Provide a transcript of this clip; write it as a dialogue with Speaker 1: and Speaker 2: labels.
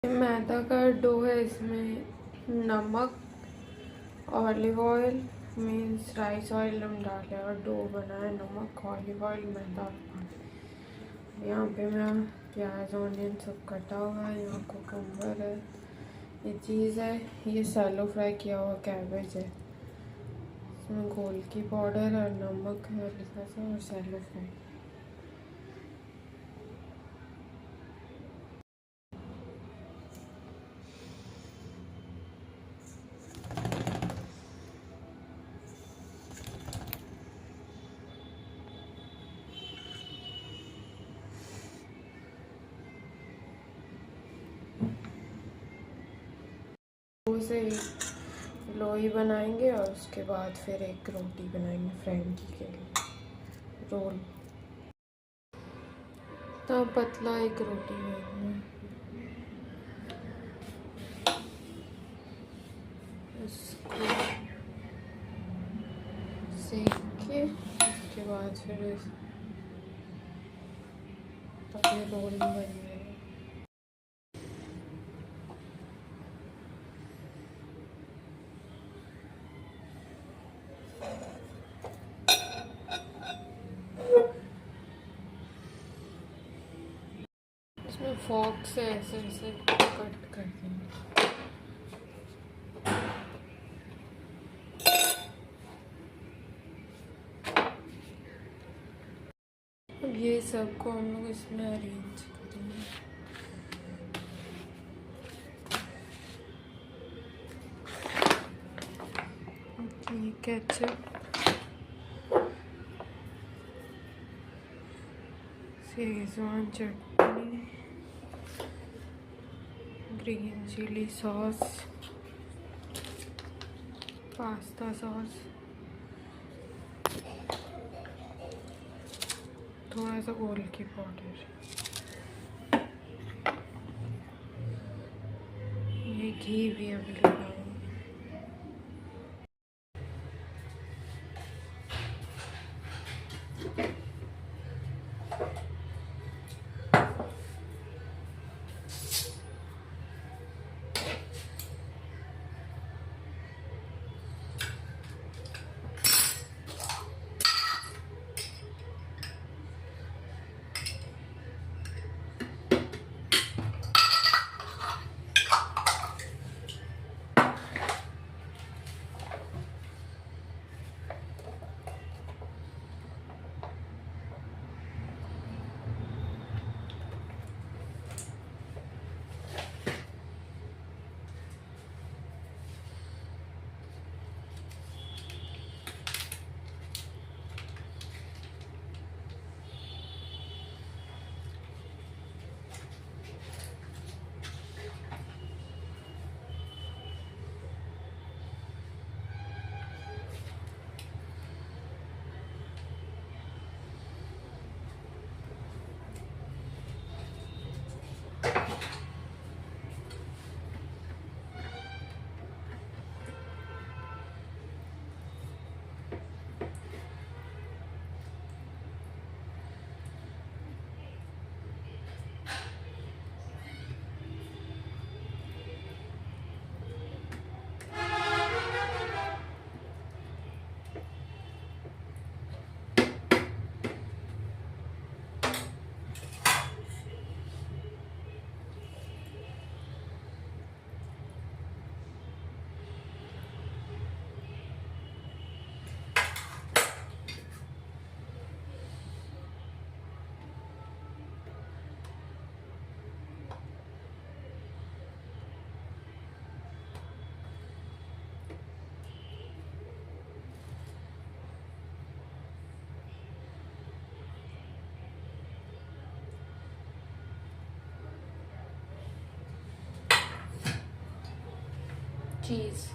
Speaker 1: मैदा का डो है, इसमें नमक, olive oil means rice oil हम डाले और डो बना है। नमक, ऑलिव ऑयल, मैदा और पानी। यहाँ पे मैं प्याज ऑनियन सब कटा हुआ है। यहाँ कुकुम्बर है, ये चीज़ है, ये सैलो फ्राई किया हुआ कैबेज है। इसमें गोल की पाउडर और नमक है हल्का सा और सैलो फ्राई। से एक लोई बनाएंगे और उसके बाद फिर एक रोटी बनाएंगे फ्रैंकी के लिए रोल। तो पतला एक रोटी बनाएंगे, इसको सेक के उसके बाद फिर तब ये रोल बन जाएगा। इसमें फॉर्क से ऐसे ऐसे कट कर देंगे। अब ये सबको हम लोग इसमें अरेंज करेंगे। Ketchup, schezwan chutney, green chilli sauce, pasta sauce, थोड़ा सा गोल की पाउडर, ये घी भी अभी लगाऊंगी। चीज़